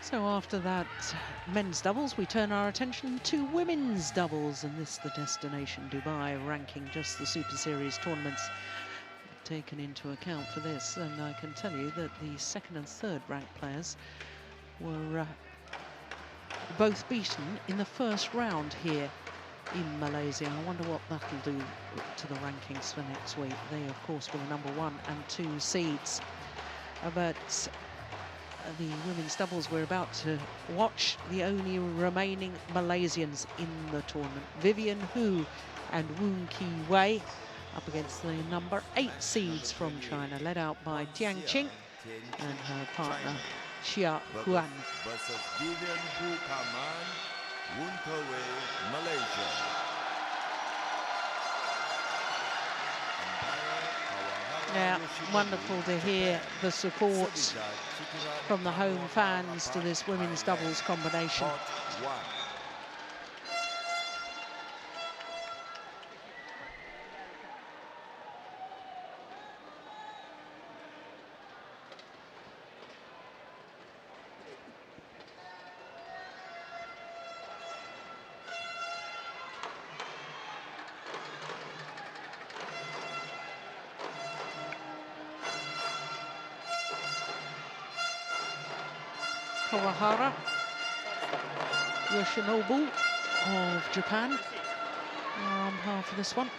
So after that men's doubles, we turn our attention to women's doubles, and this the destination Dubai, ranking just the Super Series tournaments taken into account for this. And I can tell you that the second and third ranked players were both beaten in the first round here in Malaysia. I wonder what that'll do to the rankings for next week. They, of course, were the number 1 and 2 seeds. But the women's doubles, we're about to watch the only remaining Malaysians in the tournament. Vivian Hu and Woon up against the number 8 seeds from China, led out by Tian Qing and her partner Huan. Versus Vivian Hu Woon, Malaysia. Yeah, wonderful to hear the support from the home fans to this women's doubles combination. Kawahara Yoshinobu of Japan are on par for this one.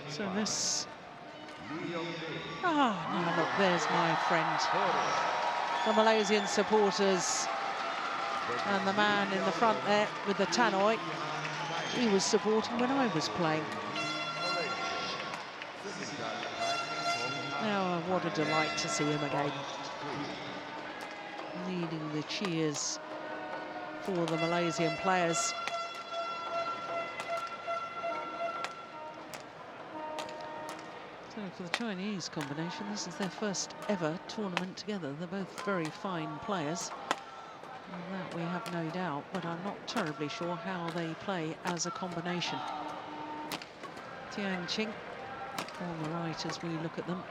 So this... now look, there's my friend. The Malaysian supporters, and the man in the front there with the tannoy, he was supporting when I was playing. Now, what a delight to see him again, leading the cheers for the Malaysian players. So for the Chinese combination, this is their first ever tournament together. They're both very fine players, and that we have no doubt, but I'm not terribly sure how they play as a combination. Tian Qing on the right as we look at them,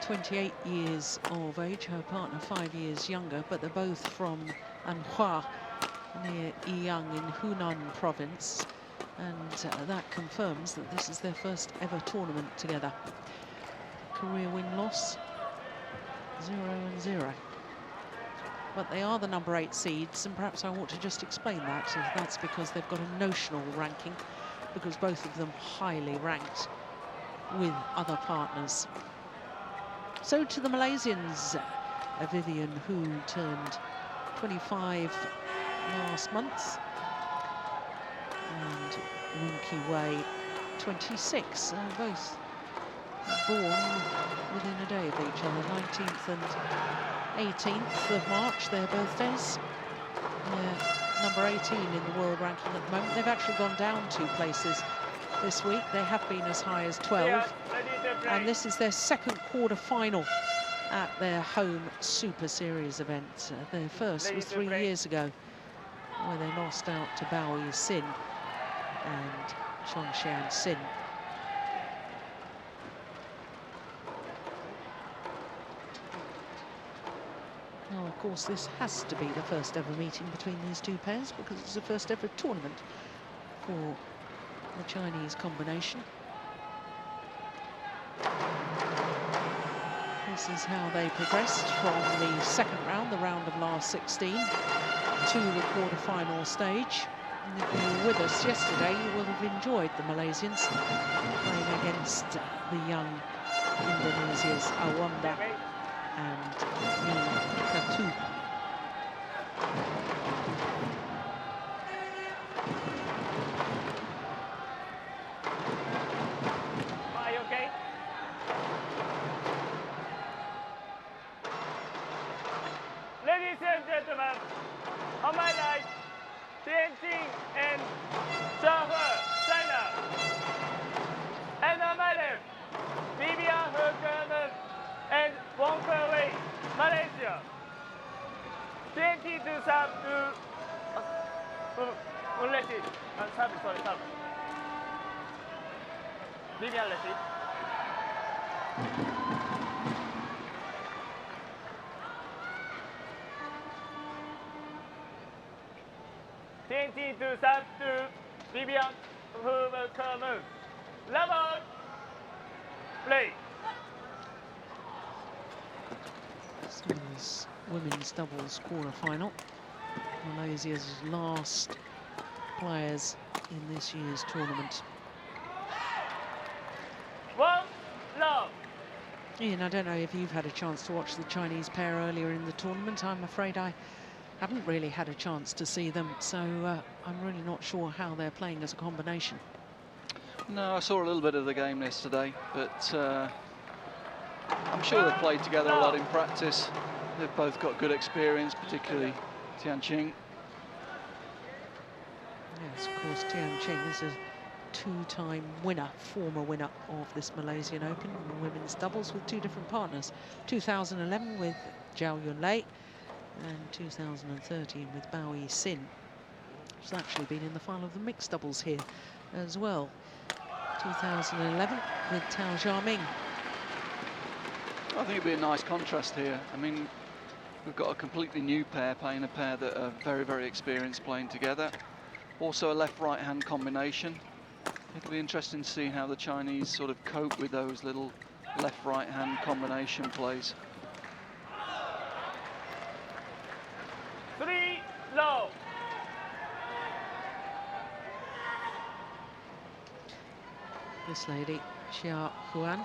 28 years of age, her partner 5 years younger, but they're both from Anhua near Qing in Hunan province. And that confirms that this is their first ever tournament together. Career win-loss, 0-0. But they are the number 8 seeds, and perhaps I ought to just explain that. So that's because they've got a notional ranking, because both of them highly ranked with other partners. So to the Malaysians, Vivian Hu turned 25 last month, and Woon 26, both born within a day of each other, 19th and 18th of March, their birthdays. Number 18 in the world ranking at the moment. They've actually gone down 2 places this week. They have been as high as 12, and this is their second quarter-final at their home Super Series event. Their first was 3 years ago, where they lost out to Bao Sin and Chongshan Sin. Now, of course, this has to be the first ever meeting between these two pairs, because it's the first ever tournament for the Chinese combination. This is how they progressed from the second round, the round of last 16, to the quarter-final stage. And if you were with us yesterday, you will have enjoyed the Malaysians playing against the young Indonesia's Awanda and Katu. Are you okay? Ladies and gentlemen, on my right, Tian and China. And on my left, Vivian Hu and Woon, Malaysia. 2022 to serve to Woon receive. Service, sorry, serve. Vivian receive. Tian to serve to Vivian, who will come in. Level. Play. So this women's doubles quarter-final. Malaysia's last players in this year's tournament. One, love. Ian, I don't know if you've had a chance to watch the Chinese pair earlier in the tournament. I'm afraid I haven't really had a chance to see them, so I'm really not sure how they're playing as a combination. No, I saw a little bit of the game yesterday, but I'm sure they've played together a lot in practice. They've both got good experience, particularly Tian. Yes, of course, Tian is a two-time winner, former winner of this Malaysian Open in women's doubles with two different partners. 2011 with Zhao Yunlei and 2013 with Bao Sin. She's actually been in the final of the mixed doubles here as well. 2011 with Tao Xiaoming. I think it'd be a nice contrast here. I mean, we've got a completely new pair playing a pair that are very, very experienced playing together. Also a left-right-hand combination. It'll be interesting to see how the Chinese sort of cope with those little left-right-hand combination plays. 3 low. This lady, Huan,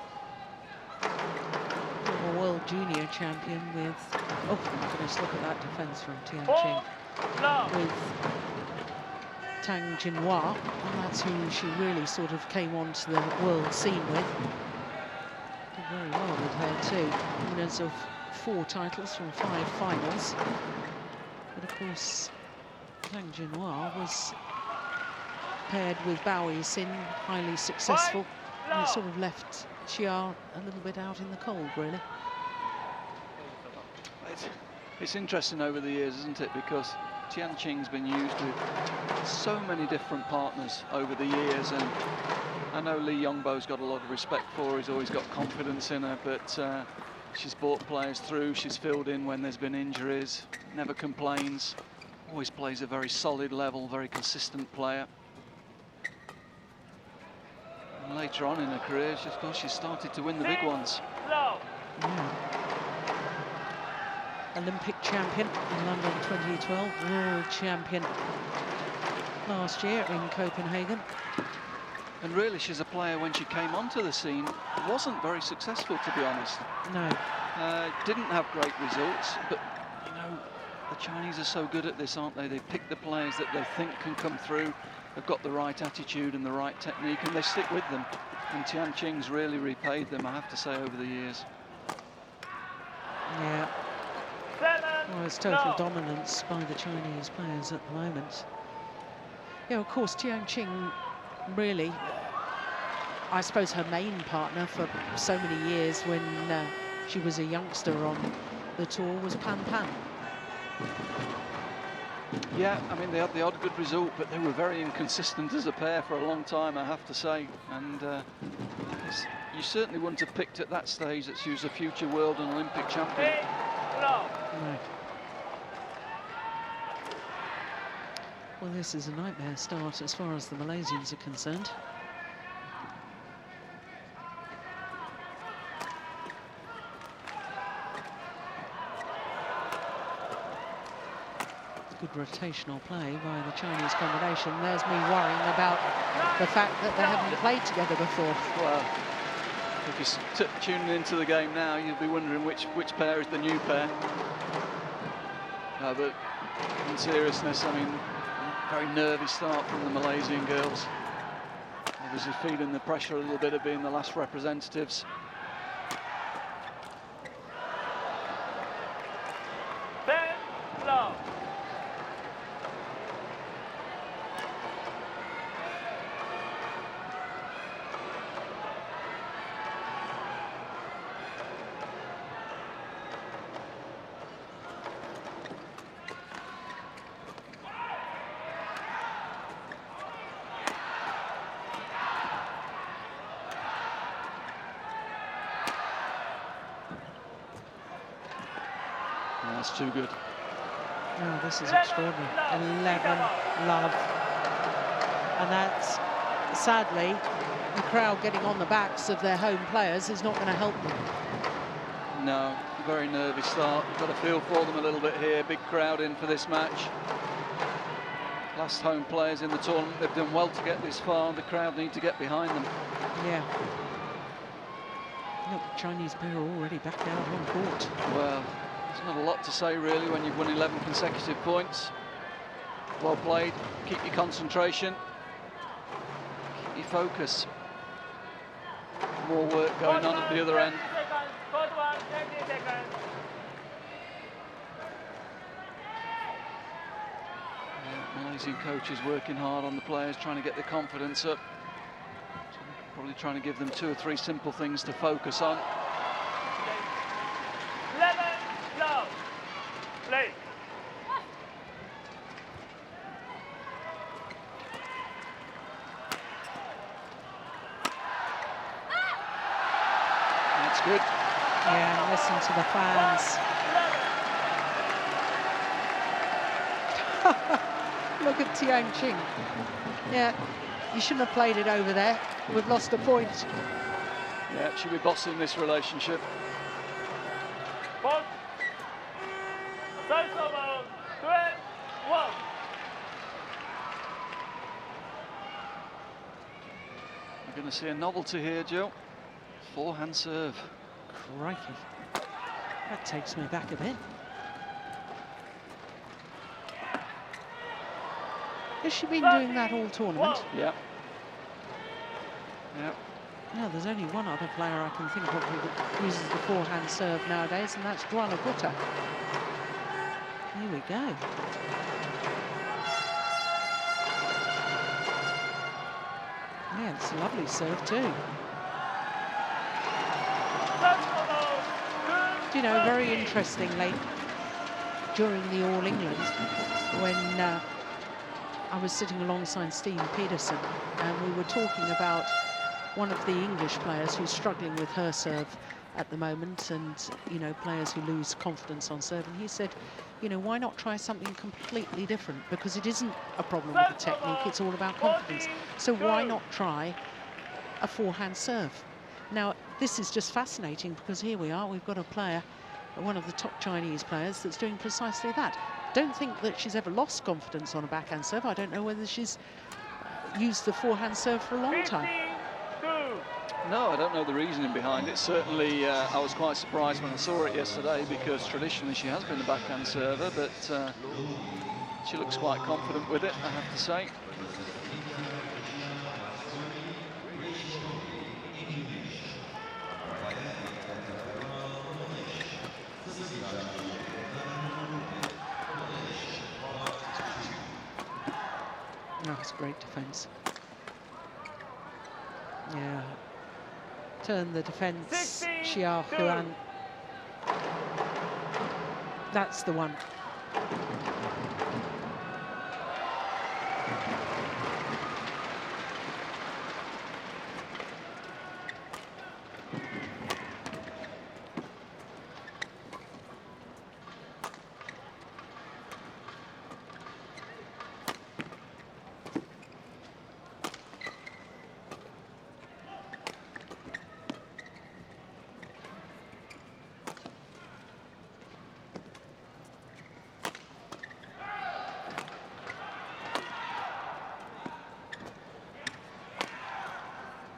former world junior champion with, oh my goodness, look at that defense from Tian. 4 low. With Tang Jinhua, and that's who she really sort of came onto the world scene with. Did very well with her too. Winners of 4 titles from 5 finals. But of course, Tang Jinhua was paired with Bao Sin, highly successful, and it sort of left Xia a little bit out in the cold, really. It's interesting over the years, isn't it? Because Tian Qing's been used with so many different partners over the years, and I know Li Yongbo's got a lot of respect for her. He's always got confidence in her, but she's brought players through. She's filled in when there's been injuries, never complains, always plays a very solid level, very consistent player. And later on in her career, of course, she started to win the big ones. Low. Olympic champion in London 2012, world champion last year in Copenhagen. And really, she's a player, when she came onto the scene, wasn't very successful, to be honest. No. Didn't have great results, but, you know, the Chinese are so good at this, aren't they? They pick the players that they think can come through. They've got the right attitude and the right technique, and they stick with them. And Tian Qing's really repaid them, I have to say, over the years. Yeah. Well, it's total dominance by the Chinese players at the moment. Yeah, of course, Tian Qing really, I suppose her main partner for so many years when she was a youngster on the tour was Pan. Yeah, I mean, they had the odd good result, but they were very inconsistent as a pair for a long time, I have to say. And you certainly wouldn't have picked at that stage that she was a future world and Olympic champion. Right. Well, this is a nightmare start as far as the Malaysians are concerned. Good rotational play by the Chinese combination. There's me worrying about the fact that they haven't played together before. Well, if you're tuning into the game now, you'll be wondering which pair is the new pair. But in seriousness, I mean, very nervy start from the Malaysian girls. Obviously feeling the pressure a little bit of being the last representatives. That's too good. Oh, this is extraordinary. 11 love. And that's, sadly, the crowd getting on the backs of their home players is not going to help them. No, very nervy start. You've got to feel for them a little bit here. Big crowd in for this match. Last home players in the tournament. They've done well to get this far. The crowd need to get behind them. Yeah. Look, Chinese pair are already back out on court. Well, there's not a lot to say really when you've won 11 consecutive points. Well played. Keep your concentration. Keep your focus. More work going on at the other end. Court 1, 20 seconds. Yeah, Malaysian coaches working hard on the players, trying to get their confidence up. Probably trying to give them 2 or 3 simple things to focus on. 11 love. Play. That's good. Yeah, listen to the fans. Look at Tian Qing. Yeah, you shouldn't have played it over there. We've lost a point. Yeah, she'll be bossing this relationship. Both. First of all, 12-1. We're going to see a novelty here, Joe. Forehand serve. Crikey. That takes me back a bit. Has she been doing that all tournament? Yeah. Yeah. No, there's only one other player I can think of who uses the forehand serve nowadays, and that's Huan. Here we go. Yeah, it's a lovely serve too. You know, very interestingly, during the All England, when I was sitting alongside Steve Peterson, and we were talking about one of the English players who's struggling with her serve at the moment, and, you know, players who lose confidence on serve. And he said, you know, why not try something completely different? Because it isn't a problem with the technique, it's all about confidence. So why not try a forehand serve? Now, this is just fascinating because here we are, we've got a player, one of the top Chinese players, that's doing precisely that. Don't think that she's ever lost confidence on a backhand serve. I don't know whether she's used the forehand serve for a long time. 15-2. No, I don't know the reasoning behind it. Certainly, I was quite surprised when I saw it yesterday because traditionally she has been a backhand server, but she looks quite confident with it, I have to say. No, it's great defence. Yeah. Turn the defence, Xia Huan. That's the one.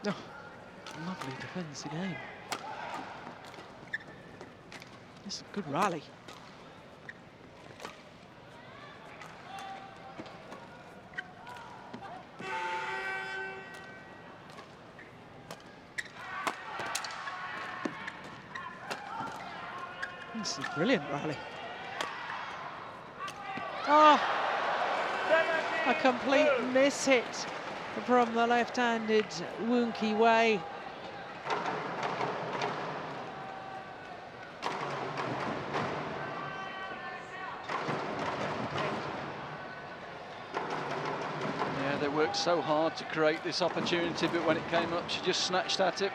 Oh, lovely defence again. It's a good rally. This is a brilliant rally. Oh, a complete miss hit from the left-handed Woon Wei. Yeah, they worked so hard to create this opportunity, but when it came up, she just snatched at it.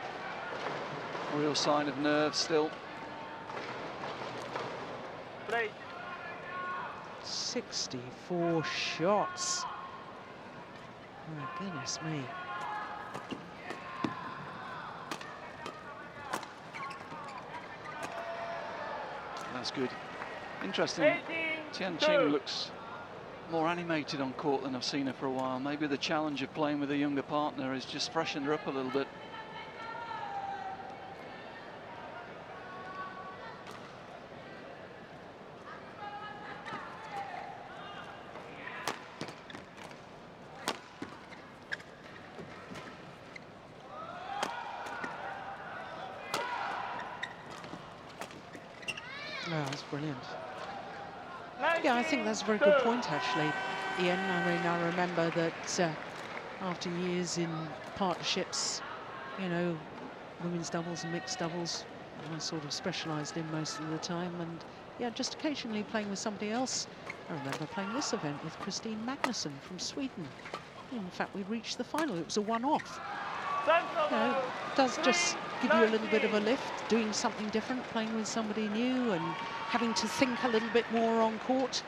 A real sign of nerve still. Play. 64 shots. My goodness me. That's good. Interesting. Tian Qing looks more animated on court than I've seen her for a while. Maybe the challenge of playing with a younger partner has just freshened her up a little bit. Oh, that's brilliant. Yeah, I think that's a very good point, actually, Ian. I mean, I remember that after years in partnerships, you know, women's doubles and mixed doubles, I sort of specialised in most of the time, and yeah, just occasionally playing with somebody else. I remember playing this event with Christine Magnusson from Sweden. In fact, we reached the final. It was a one-off. You know, it does just give you a little bit of a lift, doing something different, playing with somebody new and having to think a little bit more on court.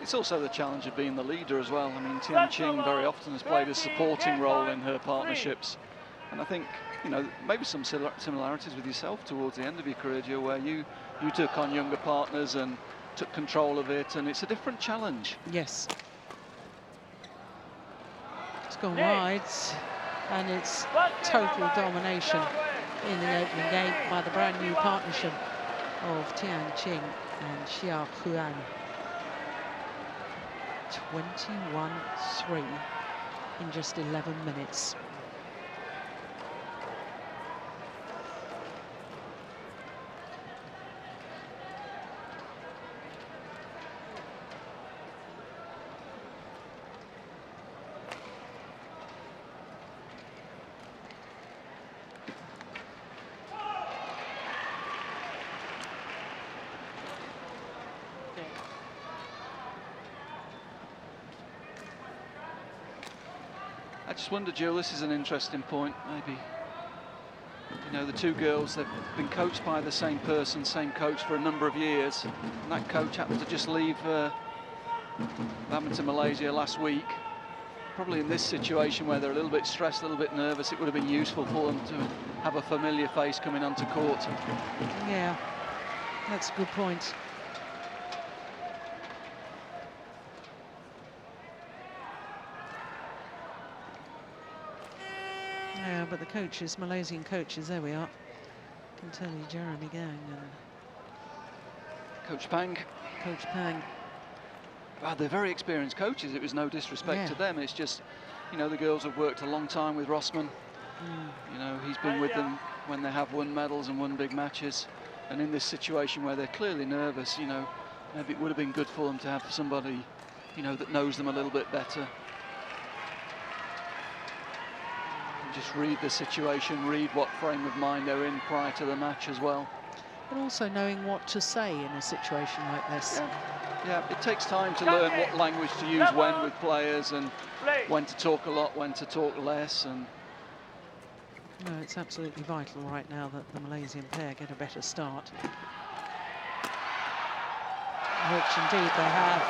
It's also the challenge of being the leader as well. I mean, Tian Qing very often has played a supporting role in her partnerships. And I think, you know, maybe some similarities with yourself towards the end of your career, Jill, where you took on younger partners and took control of it, and it's a different challenge. Yes. It's gone wide, and it's total domination in the opening game by the brand new partnership of Tian Qing and Xia Huan. 21-3 in just 11 minutes. I just wonder, Jill, this is an interesting point, maybe. You know, the two girls, they've been coached by the same person, same coach for a number of years. And that coach happened to just leave badminton Malaysia last week. Probably in this situation where they're a little bit stressed, a little bit nervous, it would have been useful for them to have a familiar face coming onto court. Yeah, that's a good point. Yeah, but the coaches, Malaysian coaches, there we are. I can tell you Jeremy Gang and Coach Pang. Coach Pang. Well, they're very experienced coaches. It was no disrespect to them. It's just, you know, the girls have worked a long time with Rossman. You know, he's been with them when they have won medals and won big matches. And in this situation where they're clearly nervous, you know, maybe it would have been good for them to have somebody, you know, that knows them a little bit better. And just read the situation, read what frame of mind they're in prior to the match as well. But also knowing what to say in a situation like this. Yeah, it takes time to learn what language to use when with players, and when to talk a lot, when to talk less. And no, it's absolutely vital right now that the Malaysian pair get a better start. Which indeed they have.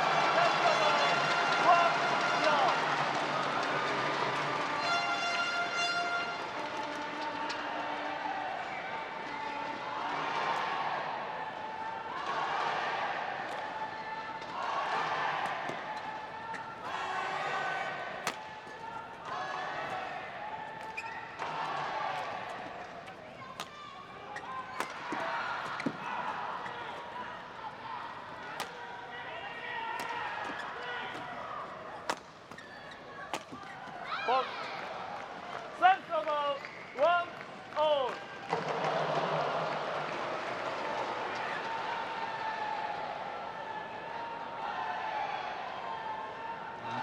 Sensible 1-0.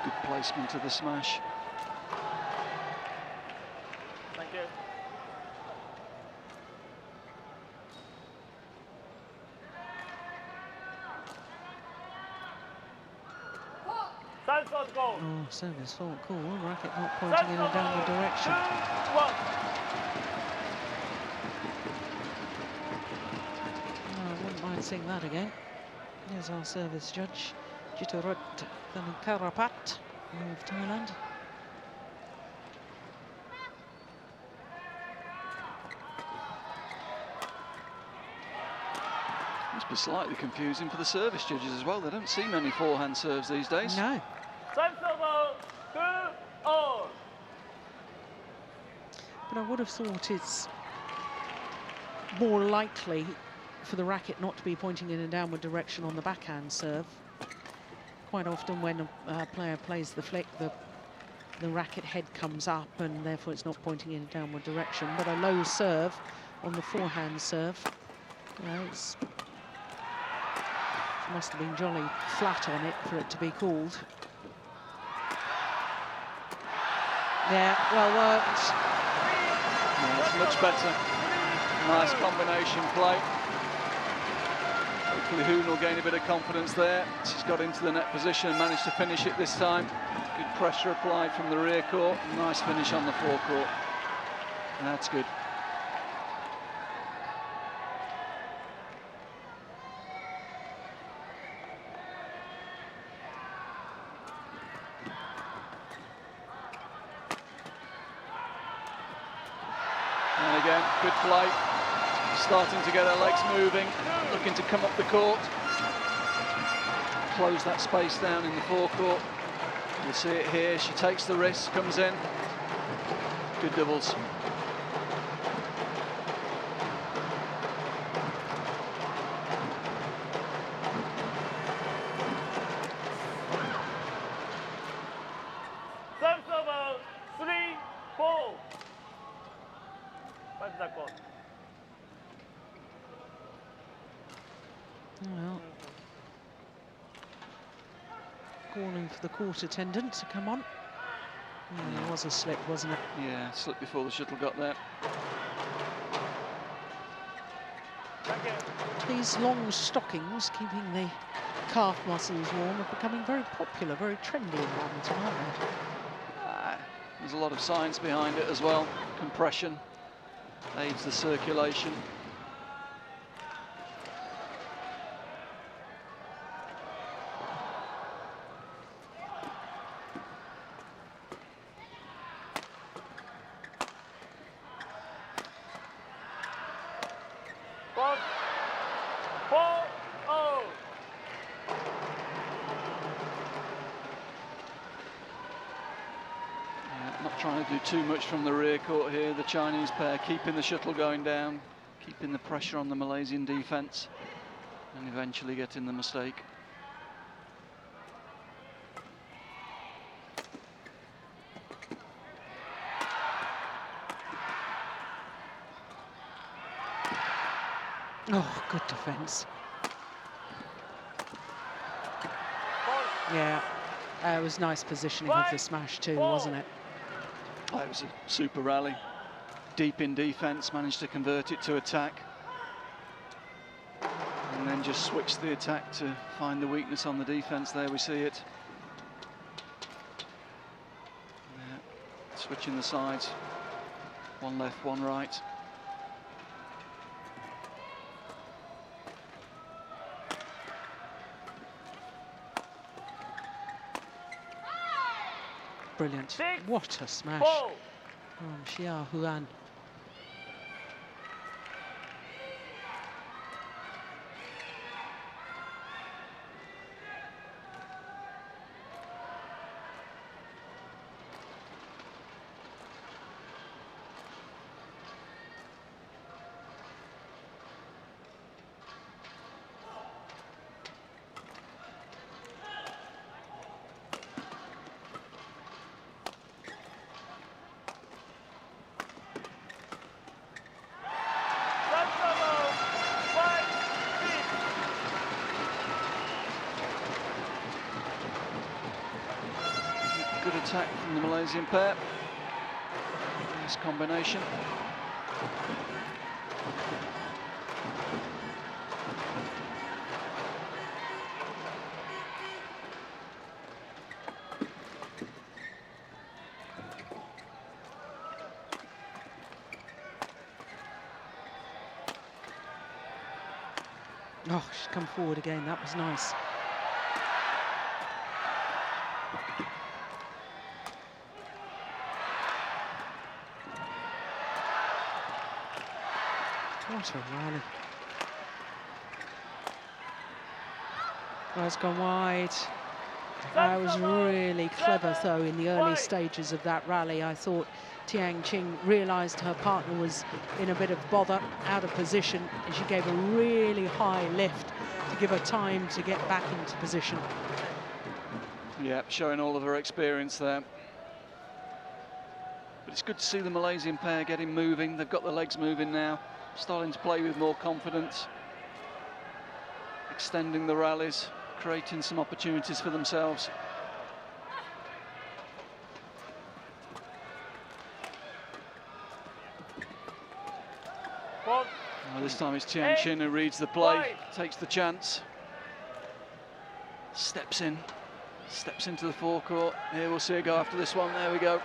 good placement of the smash. Thank you. Service fault goal. Oh, service fault call. Racket not pointing in a downward direction. 2-1. Oh, I wouldn't mind seeing that again. Here's our service judge, Jiturut Thanakarapat of Thailand. Must be slightly confusing for the service judges as well. They don't see many forehand serves these days. No. Service fault 2-all. But I would have thought it's more likely for the racket not to be pointing in a downward direction on the backhand serve. Quite often when a player plays the flick, the racket head comes up and therefore it's not pointing in a downward direction. But a low serve on the forehand serve, you know, it must have been jolly flat on it for it to be called. Yeah, well worked. Yeah, it's much better. Nice combination play. Hopefully Huan will gain a bit of confidence there. She's got into the net position and managed to finish it this time. Good pressure applied from the rear court. Nice finish on the forecourt. That's good. And again, good play. Starting to get her legs moving, looking to come up the court. Close that space down in the forecourt. You'll see it here. She takes the risk, comes in. Good doubles. Service over 3-4. 5 seconds. Well, calling for the court attendant to come on. Yeah, there was a slip, wasn't it? Yeah, slipped before the shuttle got there. These long stockings, keeping the calf muscles warm, are becoming very popular, very trendy in badminton, aren't they? There's a lot of science behind it as well. Compression aids the circulation. Not trying to do too much from the rear court here. The Chinese pair keeping the shuttle going down, keeping the pressure on the Malaysian defence, and eventually getting the mistake. Oh, good defence. Yeah, it was nice positioning of the smash too, wasn't it? Oh, it was a super rally. Deep in defence, managed to convert it to attack. And then just switched the attack to find the weakness on the defence. There we see it. Yeah. Switching the sides. One left, one right. Brilliant. What a smash from Xia Huan. Good attack from the Malaysian pair. Nice combination. Oh, she's come forward again. That was nice. What a rally. Oh, it's gone wide. I was really clever, though, in the early stages of that rally. I thought Tian Qing realised her partner was in a bit of bother, out of position, and she gave a really high lift to give her time to get back into position. Yeah, showing all of her experience there. But it's good to see the Malaysian pair getting moving. They've got the legs moving now, starting to play with more confidence, extending the rallies, creating some opportunities for themselves. Well, this time it's Tian Qing who reads the play, takes the chance, steps into the forecourt. Here, we'll see her go after this one. There we go.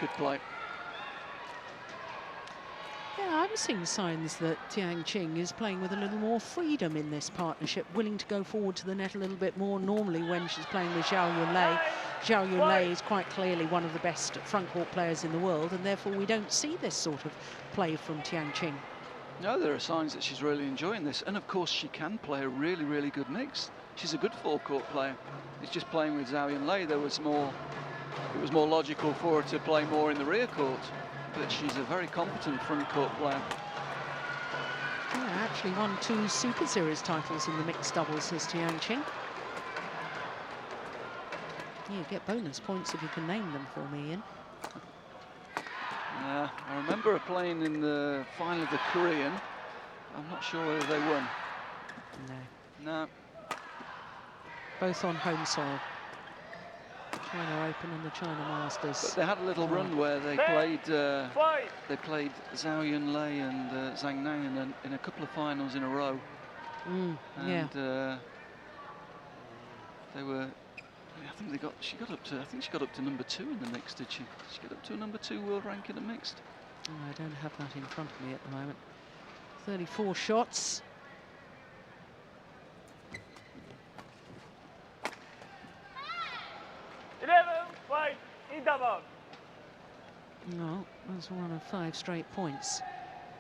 Good play. Yeah, I'm seeing signs that Tian Qing is playing with a little more freedom in this partnership, willing to go forward to the net a little bit more. Normally when she's playing with Zhao Yunlei, Zhao Yunlei is quite clearly one of the best front court players in the world, and therefore we don't see this sort of play from Tian Qing. No, there are signs that she's really enjoying this, and of course she can play a really, really good mix. She's a good forecourt player. It's just playing with Zhao Yunlei, it was more logical for her to play more in the rear court. But she's a very competent front court player. Yeah, actually won 2 Super Series titles in the mixed doubles as Tian Qing. You get bonus points if you can name them for me, Ian. Yeah, I remember her playing in the final of the Korean. I'm not sure whether they won. No. Both on home soil. China Open and the China Masters. But they had a little run where they played Zhao Yunlei and Zhang Nan in a couple of finals in a row. Yeah. They were. I think she got up to number 2 in the mixed. Did she? Did she get up to a number 2 world rank in the mixed? Oh, I don't have that in front of me at the moment. 34 shots. No, that's one of 5 straight points.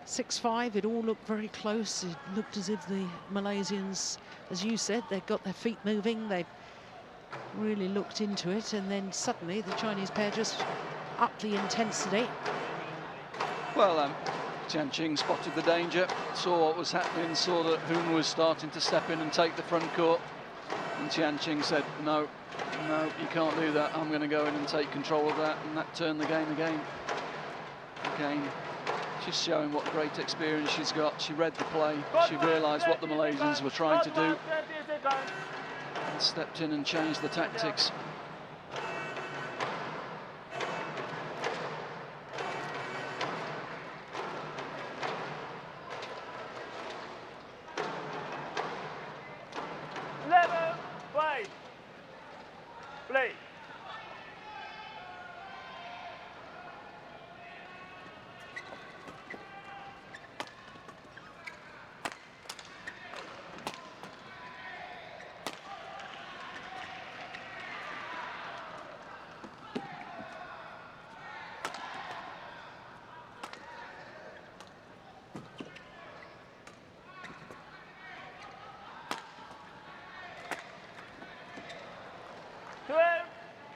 6-5, it all looked very close. It looked as if the Malaysians, as you said, they'd got their feet moving. They really looked into it, and then suddenly the Chinese pair just upped the intensity. Well, Tian Qing spotted the danger, saw what was happening, saw that Huan was starting to step in and take the front court. And Tian Qing said, no, you can't do that. I'm going to go in and take control of that. And that turned the game again. Again, she's showing what great experience she's got. She read the play. She realised what the Malaysians were trying to do. And stepped in and changed the tactics.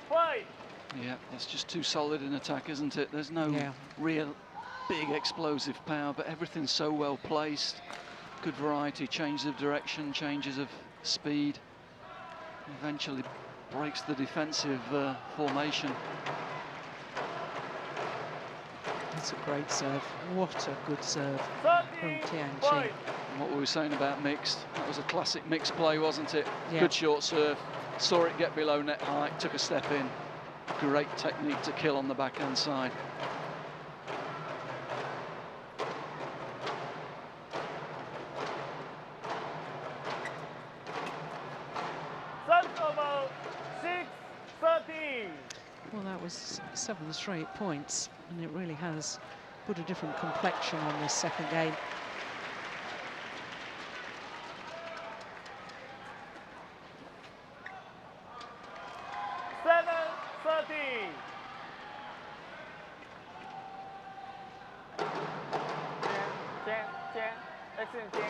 Play. Yeah, that's just too solid in attack, isn't it? There's no real big explosive power, but everything's so well placed. Good variety, changes of direction, changes of speed. Eventually breaks the defensive formation. That's a great serve. What a good serve from Tian Qing. What were we saying about mixed? That was a classic mixed play, wasn't it? Yeah. Good short serve. Saw it get below net height, took a step in. Great technique to kill on the backhand side. Well, that was 7 straight points, and it really has put a different complexion on this second game. 30. Tian. Excellent, Tian.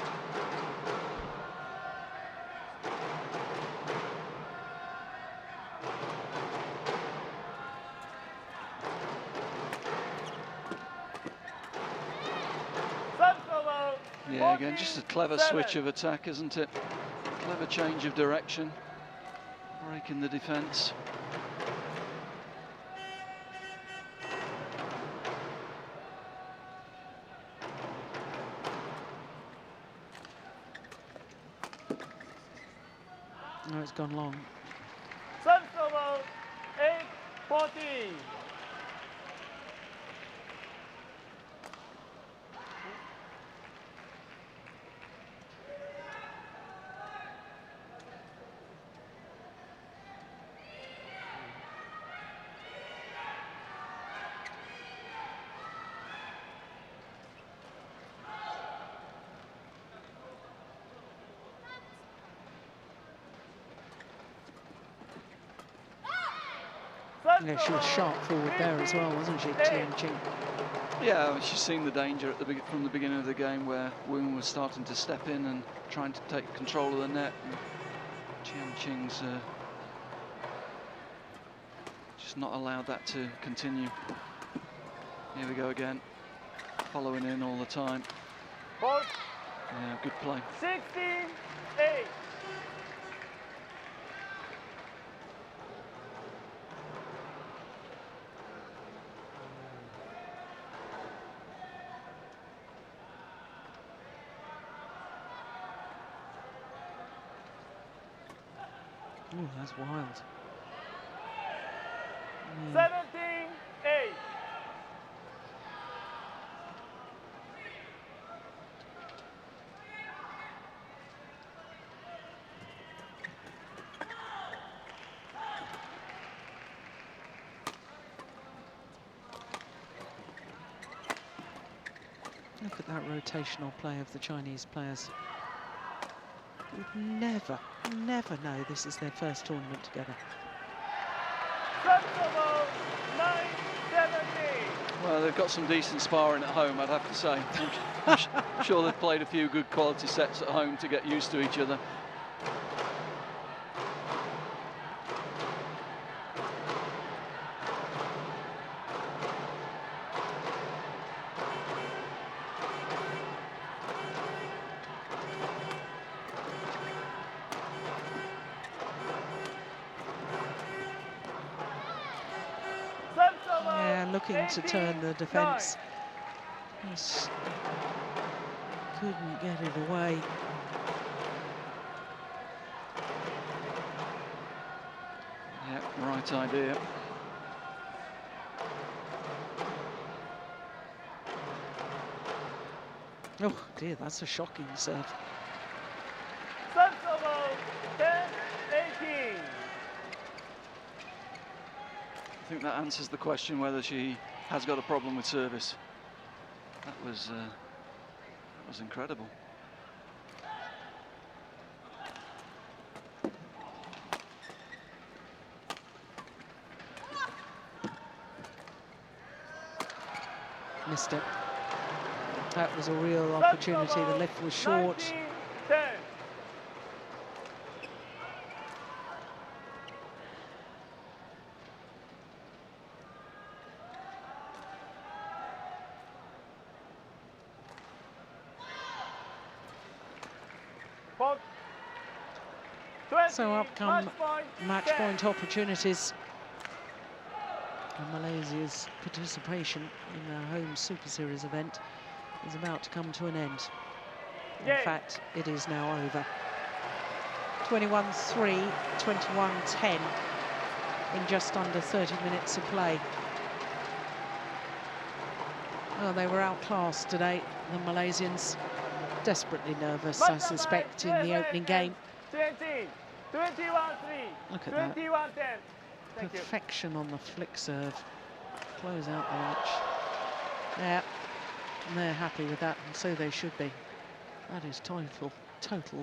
Yeah, again, just a clever switch of attack, isn't it? Clever change of direction, breaking the defence. No, it's gone long. Service over 8-14. Yeah, she was sharp forward there as well, wasn't she, Tian Qing? Yeah, I mean, she's seen the danger at from the beginning of the game where Woon was starting to step in and trying to take control of the net. And Tian Qing's just not allowed that to continue. Here we go again, following in all the time. Yeah, good play. 16-8. Oh, that's wild. 17-8. Look at that rotational play of the Chinese players. You'd never know this is their first tournament together. Service over 9-17. Well, they've got some decent sparring at home, I'd have to say. I'm sure they've played a few good quality sets at home to get used to each other. Looking to turn the defence. Just couldn't get it away. Yeah, right idea. Oh dear, that's a shocking serve. Service over 10-18. I think that answers the question whether she has got a problem with service. That was incredible. Missed it. That was a real opportunity. The lift was short. 19-10. So up come match point opportunities. And Malaysia's participation in their home Super Series event is about to come to an end. In fact, it is now over. 21-3, 21-10 in just under 30 minutes of play. Well, they were outclassed today, the Malaysians. Desperately nervous, I suspect, in the opening game. 21-3. Look at that. 21-10. Perfection on the flick serve. Close out the match. Yeah, and they're happy with that, and so they should be. That is total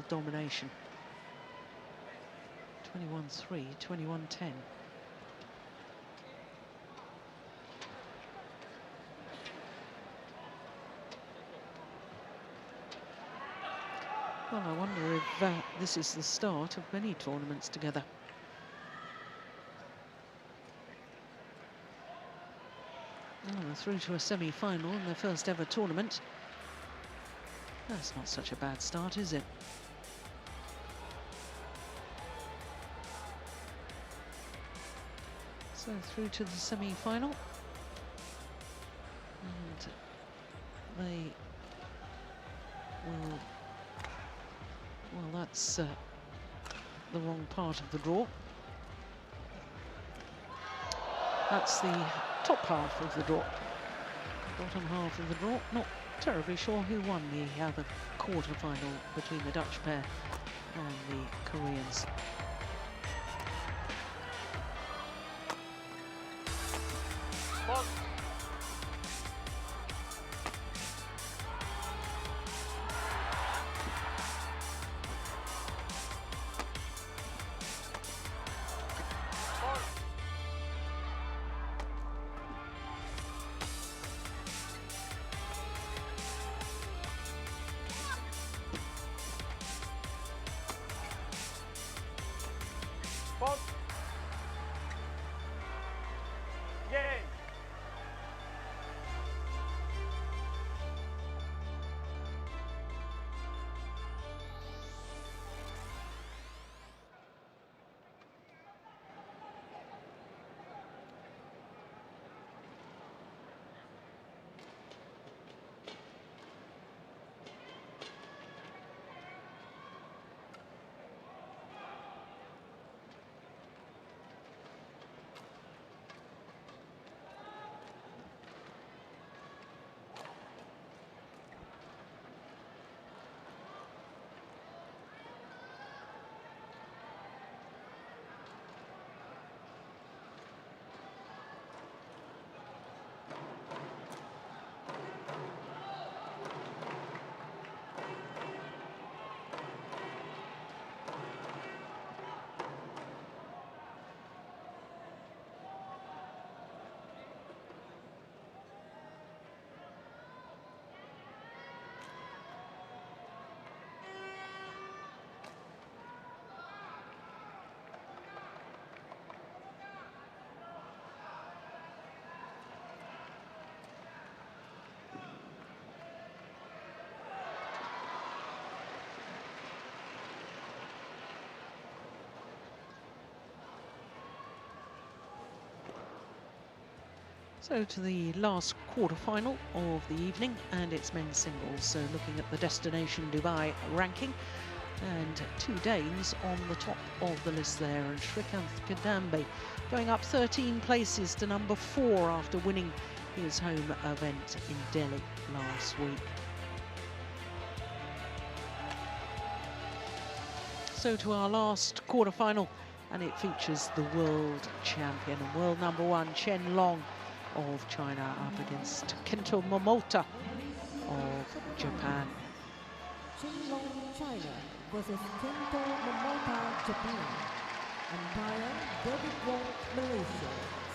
domination. 21-3, 21-10. Well, I wonder if this is the start of many tournaments together. Oh, they're through to a semi-final in their first ever tournament. That's not such a bad start, is it? So through to the semi-final. And they will... Well, that's the wrong part of the draw. That's the top half of the draw. Bottom half of the draw. Not terribly sure who won the other quarter-final between the Dutch pair and the Koreans. Game. So to the last quarter-final of the evening, and it's men's singles. So looking at the Destination Dubai ranking, and two Danes on the top of the list there, and Srikanth Kadambe going up 13 places to number 4 after winning his home event in Delhi last week. So to our last quarter-final, and it features the world champion and world number 1 Chen Long of China up against Kento Momota of Japan. Qing Long, China versus Kento Momota, Japan. Umpire David Wong, Malaysia.